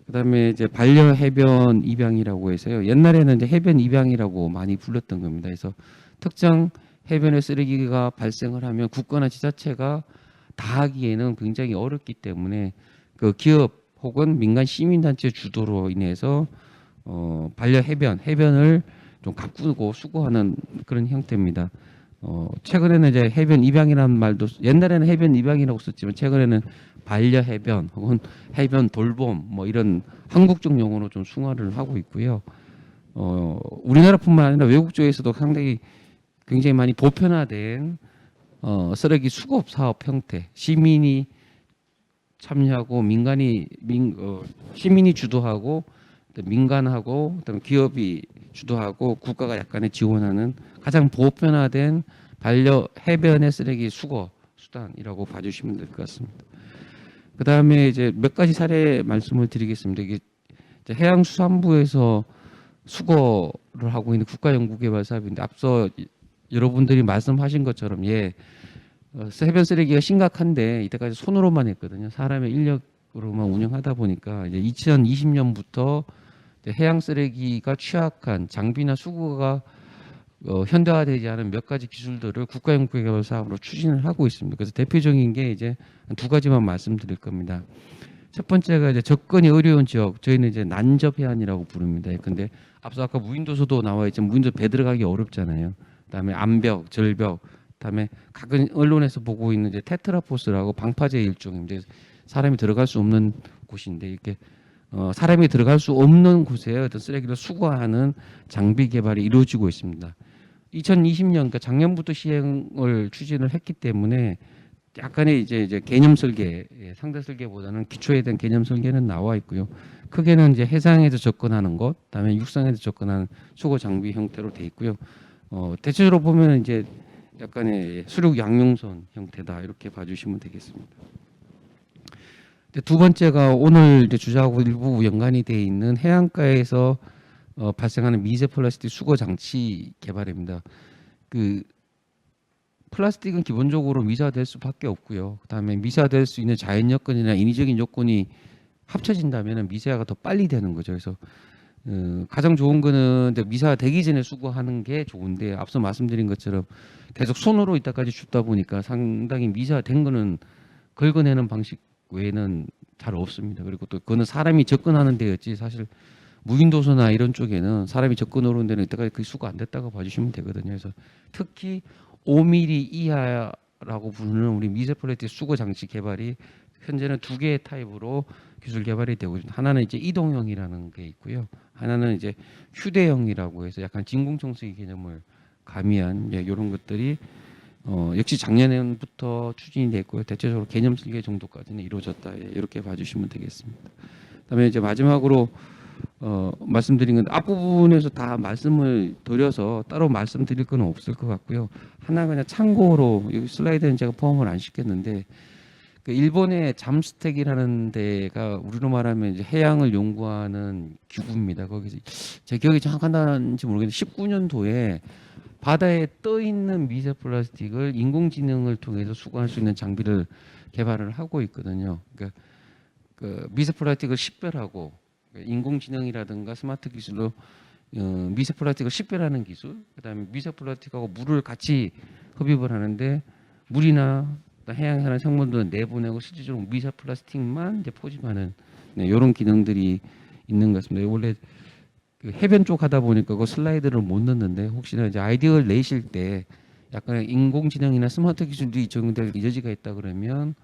그다음에 이제 반려 해변 입양이라고 해서요. 옛날에는 이제 해변 입양이라고 많이 불렀던 겁니다. 그래서 특정 해변에 쓰레기가 발생을 하면 국가나 지자체가 다 하기에는 굉장히 어렵기 때문에 그 기업 혹은 민간 시민단체 주도로 인해서 반려 해변을 좀 가꾸고 수거하는 그런 형태입니다. 최근에는 이제 해변 입양이라는 말도 옛날에는 해변 입양이라고 썼지만 최근에는 반려 해변 혹은 해변 돌봄 뭐 이런 한국적 용어로 좀 승화를 하고 있고요. 우리나라뿐만 아니라 외국 쪽에서도 상당히 굉장히 많이 보편화된 쓰레기 수거 사업 형태, 시민이 참여하고 시민이 주도하고 민간하고 그다음에 기업이 주도하고 국가가 약간의 지원하는 가장 보편화된 반려 해변의 쓰레기 수거 수단이라고 봐주시면 될 것 같습니다. 그 다음에 이제 몇 가지 사례 말씀을 드리겠습니다. 이게 이제 해양수산부에서 수거를 하고 있는 국가연구개발 사업인데 앞서 여러분들이 말씀하신 것처럼 해변 쓰레기가 심각한데 이때까지 손으로만 했거든요. 사람의 인력으로만 운영하다 보니까 이제 2020년부터 해양 쓰레기가 취약한 장비나 수거가 현대화되지 않은 몇 가지 기술들을 국가연구개발 사업으로 추진을 하고 있습니다. 그래서 대표적인 게 이제 두 가지만 말씀드릴 겁니다. 첫 번째가 이제 접근이 어려운 지역, 저희는 이제 난접 해안이라고 부릅니다. 근데 앞서 아까 무인도서도 나와 있지만 무인도 배 들어가기 어렵잖아요. 그다음에 암벽, 절벽, 그다음에 각은 언론에서 보고 있는 이제 테트라포스라고 방파제 일종인데 사람이 들어갈 수 없는 곳인데 이렇게 사람이 들어갈 수 없는 곳에 어떤 쓰레기를 수거하는 장비 개발이 이루어지고 있습니다. 2020년, 그러니까 작년부터 시행을 추진을 했기 때문에 약간의 이제 개념 설계, 상대 설계보다는 기초에 대한 개념 설계는 나와 있고요. 크게는 이제 해상에서 접근하는 것, 그다음에 육상에서 접근하는 수거 장비 형태로 돼 있고요. 대체적으로 보면 이제 약간의 수륙 양용선 형태다 이렇게 봐주시면 되겠습니다. 두 번째가 오늘 이제 주제하고 일부 연관이 되어 있는 해안가에서 발생하는 미세 플라스틱 수거 장치 개발입니다. 그 플라스틱은 기본적으로 미세화될 수밖에 없고요. 그다음에 미세화될 수 있는 자연 여건이나 인위적인 요건이 합쳐진다면 미세화가 더 빨리 되는 거죠. 그래서 가장 좋은 거는 미세화되기 전에 수거하는 게 좋은데 앞서 말씀드린 것처럼 계속 손으로 이따까지 줍다 보니까 상당히 미세화된 거는 긁어내는 방식 외에는 잘 없습니다. 그리고 또 그거는 사람이 접근하는 데였지 사실 무인도서나 이런 쪽에는 사람이 접근하는 데는 이때까지 그 수가 안 됐다고 봐주시면 되거든요. 그래서 특히 5mm 이하라고 부르는 우리 미세 플라스틱 수거 장치 개발이 현재는 두 개의 타입으로 기술 개발이 되고 있습니다. 하나는 이제 이동형이라는 게 있고요. 하나는 이제 휴대형이라고 해서 약간 진공청소기 개념을 가미한 이런 것들이 역시 작년부터 추진이 됐고요. 대체적으로 개념 설계 정도까지는 이루어졌다. 이렇게 봐주시면 되겠습니다. 그다음에 이제 마지막으로 말씀드린 건 앞부분에서 다 말씀을 드려서 따로 말씀드릴 건 없을 것 같고요. 하나 그냥 참고로 여기 슬라이드는 제가 포함을 안 시켰는데 그 일본의 잠스텍이라는 데가 우리로 말하면 이제 해양을 연구하는 기구입니다. 거기서 제 기억이 정확한지 모르겠는데 19년도에 바다에 떠 있는 미세 플라스틱을 인공지능을 통해서 수거할 수 있는 장비를 개발을 하고 있거든요. 그러니까 그 미세 플라스틱을 식별하고 인공지능이라든가 스마트 기술로 미세 플라스틱을 식별하는 기술, 그다음에 미세 플라스틱하고 물을 같이 흡입을 하는데 물이나 해양에 사는 생물들은 내보내고 실질적으로 미세 플라스틱만 이제 포집하는 이런 기능들이 있는 것 같습니다. 원래 그 해변 쪽 하다 보니까 그 슬라이드를 못 넣는데 혹시나 이제 아이디어를 내실 때 약간 인공지능이나 스마트 기술들이 적용될 여지가 있다 그러면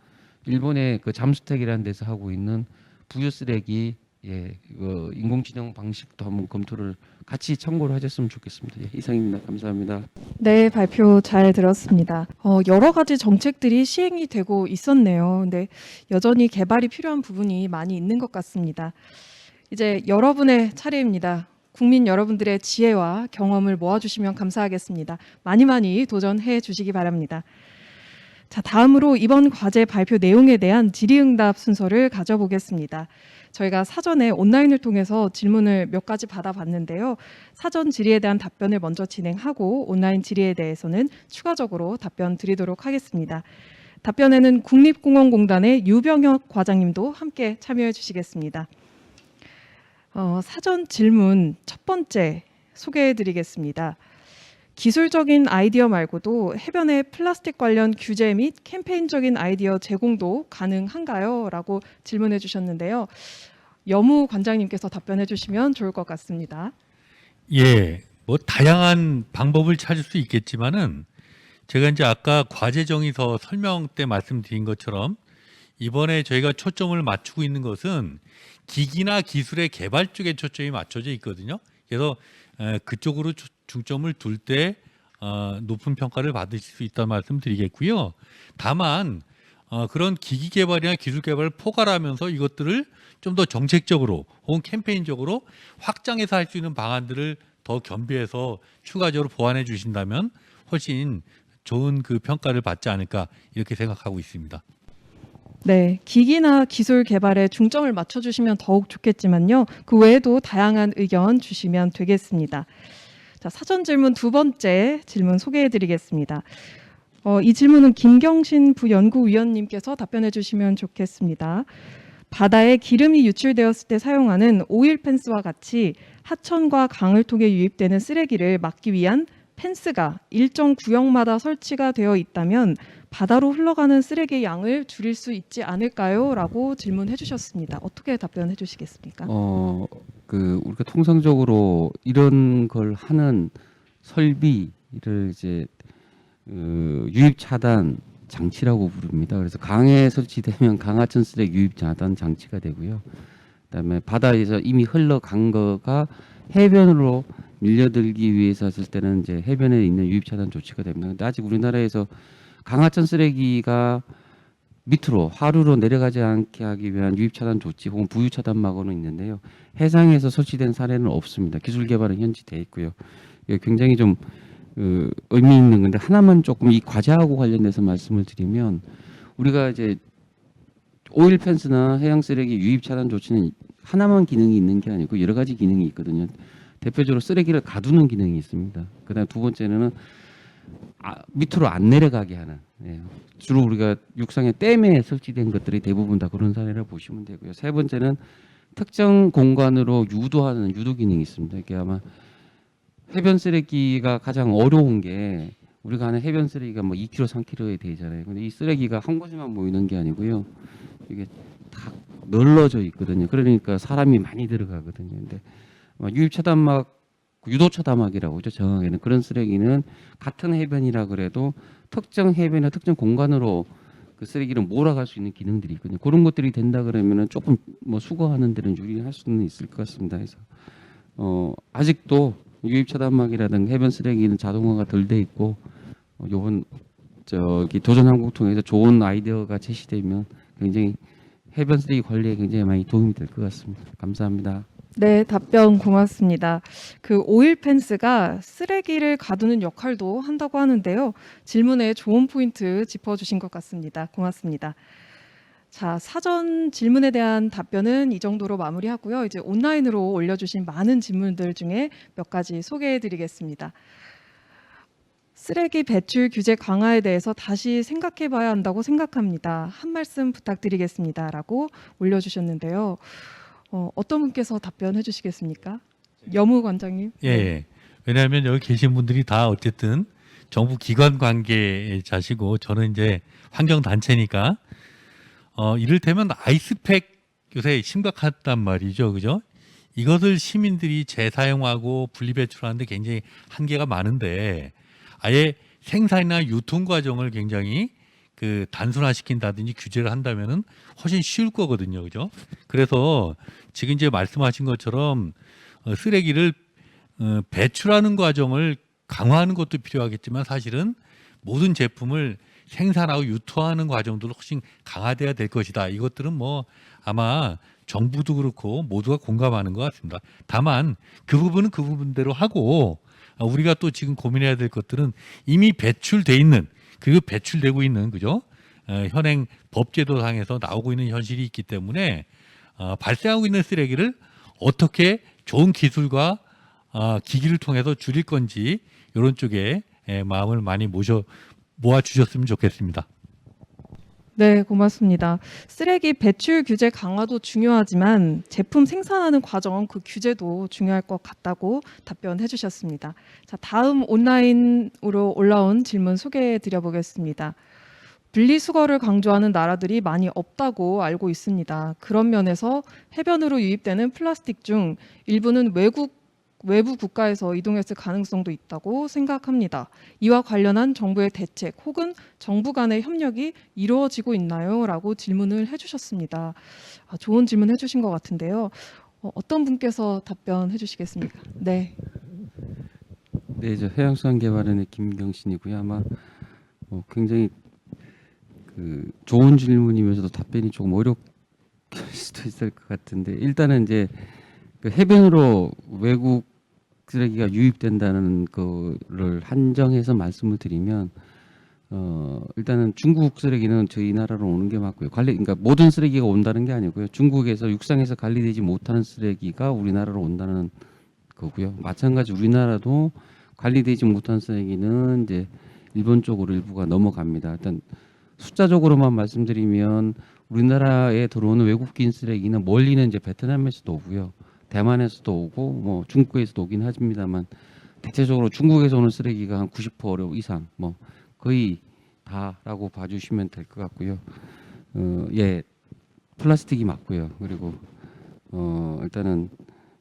일본의 그 잠수택이라는 데서 하고 있는 부유 쓰레기 이거 인공지능 방식도 한번 검토를 같이 참고를 하셨으면 좋겠습니다. 이상입니다. 감사합니다. 네, 발표 잘 들었습니다. 여러 가지 정책들이 시행이 되고 있었네요. 근데 여전히 개발이 필요한 부분이 많이 있는 것 같습니다. 이제 여러분의 차례입니다. 국민 여러분들의 지혜와 경험을 모아주시면 감사하겠습니다. 많이 많이 도전해 주시기 바랍니다. 자, 다음으로 이번 과제 발표 내용에 대한 질의응답 순서를 가져보겠습니다. 저희가 사전에 온라인을 통해서 질문을 몇 가지 받아봤는데요. 사전 질의에 대한 답변을 먼저 진행하고 온라인 질의에 대해서는 추가적으로 답변 드리도록 하겠습니다. 답변에는 국립공원공단의 유병혁 과장님도 함께 참여해 주시겠습니다. 사전 질문 첫 번째 소개해 드리겠습니다. 기술적인 아이디어 말고도 해변의 플라스틱 관련 규제 및 캠페인적인 아이디어 제공도 가능한가요? 라고 질문해 주셨는데요. 여무 관장님께서 답변해 주시면 좋을 것 같습니다. 예, 뭐 다양한 방법을 찾을 수 있겠지만은 제가 이제 아까 과제 정의서 설명 때 말씀드린 것처럼 이번에 저희가 초점을 맞추고 있는 것은 기기나 기술의 개발 쪽에 초점이 맞춰져 있거든요. 그래서 그쪽으로 중점을 둘 때 높은 평가를 받으실 수 있다는 말씀 드리겠고요. 다만 그런 기기 개발이나 기술 개발을 포괄하면서 이것들을 좀 더 정책적으로 혹은 캠페인적으로 확장해서 할 수 있는 방안들을 더 겸비해서 추가적으로 보완해 주신다면 훨씬 좋은 그 평가를 받지 않을까 이렇게 생각하고 있습니다. 네, 기기나 기술 개발에 중점을 맞춰주시면 더욱 좋겠지만요. 그 외에도 다양한 의견 주시면 되겠습니다. 자, 사전 질문 두 번째 질문 소개해드리겠습니다. 이 질문은 김경신 부연구위원님께서 답변해 주시면 좋겠습니다. 바다에 기름이 유출되었을 때 사용하는 오일 펜스와 같이 하천과 강을 통해 유입되는 쓰레기를 막기 위한 펜스가 일정 구역마다 설치가 되어 있다면 바다로 흘러가는 쓰레기의 양을 줄일 수 있지 않을까요? 라고 질문해 주셨습니다. 어떻게 답변해 주시겠습니까? 우리가 통상적으로 이런 걸 하는 설비를 이제 유입 차단 장치라고 부릅니다. 그래서 강에 설치되면 강하천 쓰레기 유입 차단 장치가 되고요. 그다음에 바다에서 이미 흘러간 거가 해변으로 밀려들기 위해서 했을 때는 이제 해변에 있는 유입 차단 조치가 됩니다. 근데 아직 우리나라에서 강하천 쓰레기가 밑으로 하류로 내려가지 않게 하기 위한 유입 차단 조치 혹은 부유 차단막은 있는데요. 해상에서 설치된 사례는 없습니다. 기술 개발은 현지 돼 있고요. 이게 굉장히 좀 의미 있는 건데 하나만 조금 이 과제하고 관련돼서 말씀을 드리면 우리가 이제 오일 펜스나 해양 쓰레기 유입 차단 조치는 하나만 기능이 있는 게 아니고 여러 가지 기능이 있거든요. 대표적으로 쓰레기를 가두는 기능이 있습니다. 그다음 두 번째는 밑으로 안 내려가게 하는 주로 우리가 육상의 댐에 설치된 것들이 대부분 다 그런 사례를 보시면 되고요. 세 번째는 특정 공간으로 유도하는 유도 기능이 있습니다. 이게 아마 해변 쓰레기가 가장 어려운 게 우리가 하는 해변 쓰레기가 뭐 2kg, 3kg에 되잖아요. 근데 이 쓰레기가 한 곳에만 모이는 게 아니고요. 이게 다 널려져 있거든요. 그러니까 사람이 많이 들어가거든요. 근데 유입 차단막, 유도 차단막이라고 하죠. 정확하게는 그런 쓰레기는 같은 해변이라 그래도 특정 해변이나 특정 공간으로 그 쓰레기를 몰아갈 수 있는 기능들이 있거든요. 그런 것들이 된다 그러면은 조금 뭐 수거하는 데는 유리할 수는 있을 것 같습니다. 그래서 아직도 유입 차단막이라든가 해변 쓰레기는 자동화가 덜 돼 있고 요번 도전 한국 통해서 좋은 아이디어가 제시되면 굉장히 해변 쓰레기 관리에 굉장히 많이 도움이 될 것 같습니다. 감사합니다. 네, 답변 고맙습니다. 그 오일 펜스가 쓰레기를 가두는 역할도 한다고 하는데요. 질문에 좋은 포인트 짚어주신 것 같습니다. 고맙습니다. 자, 사전 질문에 대한 답변은 이 정도로 마무리하고요. 이제 온라인으로 올려주신 많은 질문들 중에 몇 가지 소개해드리겠습니다. 쓰레기 배출 규제 강화에 대해서 다시 생각해봐야 한다고 생각합니다. 한 말씀 부탁드리겠습니다라고 올려주셨는데요. 어떤 분께서 답변해 주시겠습니까? 여무 관장님. 예, 예. 왜냐하면 여기 계신 분들이 다 어쨌든 정부 기관 관계자시고 저는 이제 환경 단체니까 이를테면 아이스팩 요새 심각하단 말이죠, 그죠? 이것을 시민들이 재사용하고 분리배출하는데 굉장히 한계가 많은데 아예 생산이나 유통 과정을 굉장히 그 단순화시킨다든지 규제를 한다면은 훨씬 쉬울 거거든요, 그죠? 그래서 지금 이제 말씀하신 것처럼 쓰레기를 배출하는 과정을 강화하는 것도 필요하겠지만 사실은 모든 제품을 생산하고 유통하는 과정도 훨씬 강화돼야 될 것이다. 이것들은 뭐 아마 정부도 그렇고 모두가 공감하는 것 같습니다. 다만 그 부분은 그 부분대로 하고 우리가 또 지금 고민해야 될 것들은 이미 배출돼 있는 그리고 배출되고 있는 그죠? 현행 법제도상에서 나오고 있는 현실이 있기 때문에 발생하고 있는 쓰레기를 어떻게 좋은 기술과 기기를 통해서 줄일 건지 이런 쪽에 마음을 많이 모아 주셨으면 좋겠습니다. 네, 고맙습니다. 쓰레기 배출 규제 강화도 중요하지만 제품 생산하는 과정 그 규제도 중요할 것 같다고 답변해 주셨습니다. 자, 다음 온라인으로 올라온 질문 소개해 드려 보겠습니다. 분리수거를 강조하는 나라들이 많이 없다고 알고 있습니다. 그런 면에서 해변으로 유입되는 플라스틱 중 일부는 외부 국가에서 이동했을 가능성도 있다고 생각합니다. 이와 관련한 정부의 대책 혹은 정부 간의 협력이 이루어지고 있나요? 라고 질문을 해주셨습니다. 좋은 질문 해주신 것 같은데요. 어떤 분께서 답변해 주시겠습니까? 네. 네, 저 해양수산개발원의 김경신이고요. 아마 굉장히 좋은 질문이면서도 답변이 조금 어렵을 수도 있을 것 같은데 일단은 이제 그 해변으로 외국 쓰레기가 유입된다는 거를 한정해서 말씀을 드리면 일단은 중국 쓰레기는 저희 나라로 오는 게 맞고요. 그러니까 모든 쓰레기가 온다는 게 아니고요. 중국에서 육상에서 관리되지 못하는 쓰레기가 우리나라로 온다는 거고요. 마찬가지 우리나라도 관리되지 못한 쓰레기는 이제 일본 쪽으로 일부가 넘어갑니다. 일단 숫자적으로만 말씀드리면 우리나라에 들어오는 외국인 쓰레기는 멀리는 이제 베트남에서도 오고요. 대만에서도 오고 뭐 중국에서도 오긴 하십니다만 대체적으로 중국에서 오는 쓰레기가 한 90% 이상 뭐 거의 다라고 봐주시면 될 것 같고요. 예, 플라스틱이 맞고요. 그리고 일단은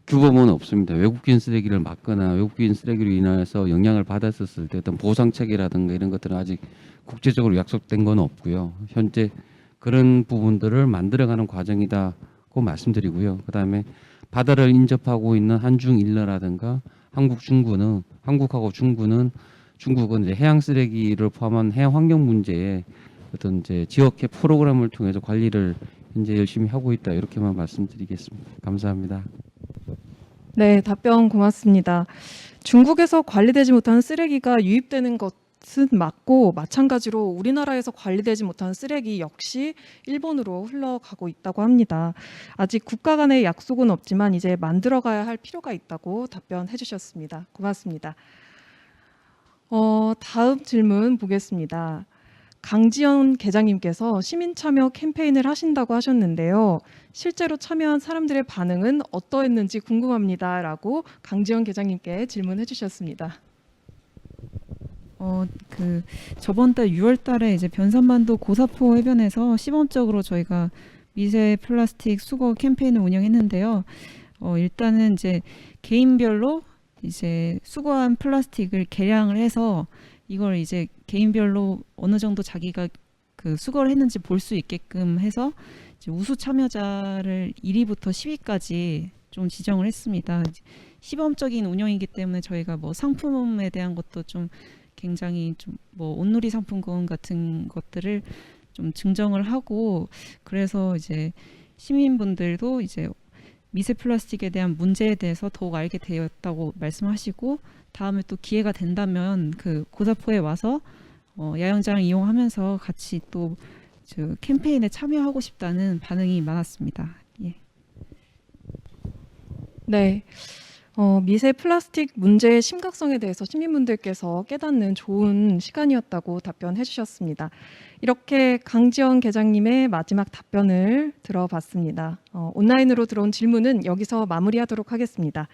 규범은 없습니다. 외국인 쓰레기를 막거나 외국인 쓰레기로 인해서 영향을 받았었을 때 어떤 보상책이라든가 이런 것들은 아직 국제적으로 약속된 건 없고요. 현재 그런 부분들을 만들어가는 과정이다고 말씀드리고요. 그다음에 바다를 인접하고 있는 한중일러라든가 한국하고 중국은 이제 해양 쓰레기를 포함한 해양 환경 문제에 어떤 이제 지역회 프로그램을 통해서 관리를 현재 열심히 하고 있다 이렇게만 말씀드리겠습니다. 감사합니다. 네, 답변 고맙습니다. 중국에서 관리되지 못한 쓰레기가 유입되는 것은 맞고 마찬가지로 우리나라에서 관리되지 못한 쓰레기 역시 일본으로 흘러가고 있다고 합니다. 아직 국가 간의 약속은 없지만 이제 만들어가야 할 필요가 있다고 답변해 주셨습니다. 고맙습니다. 다음 질문 보겠습니다. 강지연 계장님께서 시민 참여 캠페인을 하신다고 하셨는데요. 실제로 참여한 사람들의 반응은 어떠했는지 궁금합니다라고 강지연 계장님께 질문해 주셨습니다. 저번 달 6월 달에 이제 변산반도 고사포 해변에서 시범적으로 저희가 미세 플라스틱 수거 캠페인을 운영했는데요. 일단은 이제 개인별로 이제 수거한 플라스틱을 계량을 해서 이걸 이제 개인별로 어느 정도 자기가 그 수거를 했는지 볼 수 있게끔 해서 이제 우수 참여자를 1위부터 10위까지 좀 지정을 했습니다. 시범적인 운영이기 때문에 저희가 뭐 상품에 대한 것도 좀 굉장히 좀 뭐 온누리 상품권 같은 것들을 좀 증정을 하고 그래서 이제 시민분들도 이제 미세 플라스틱에 대한 문제에 대해서 더욱 알게 되었다고 말씀하시고 다음에 또 기회가 된다면 그 고사포에 와서 야영장을 이용하면서 같이 또 저 캠페인에 참여하고 싶다는 반응이 많았습니다. 예. 네. 미세 플라스틱 문제의 심각성에 대해서 시민분들께서 깨닫는 좋은 시간이었다고 답변해 주셨습니다. 이렇게 강지원 계장님의 마지막 답변을 들어봤습니다. 온라인으로 들어온 질문은 여기서 마무리하도록 하겠습니다.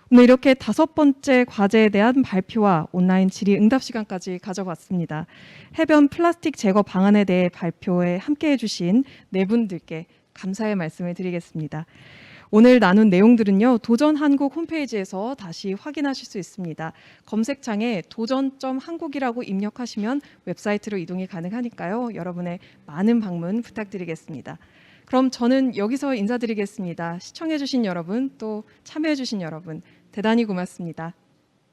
오늘 이렇게 5번째 과제에 대한 발표와 온라인 질의응답 시간까지 가져봤습니다. 해변 플라스틱 제거 방안에 대해 발표에 함께해 주신 네 분들께 감사의 말씀을 드리겠습니다. 오늘 나눈 내용들은요, 도전한국 홈페이지에서 다시 확인하실 수 있습니다. 검색창에 도전.한국이라고 입력하시면 웹사이트로 이동이 가능하니까요. 여러분의 많은 방문 부탁드리겠습니다. 그럼 저는 여기서 인사드리겠습니다. 시청해주신 여러분, 또 참여해주신 여러분, 대단히 고맙습니다.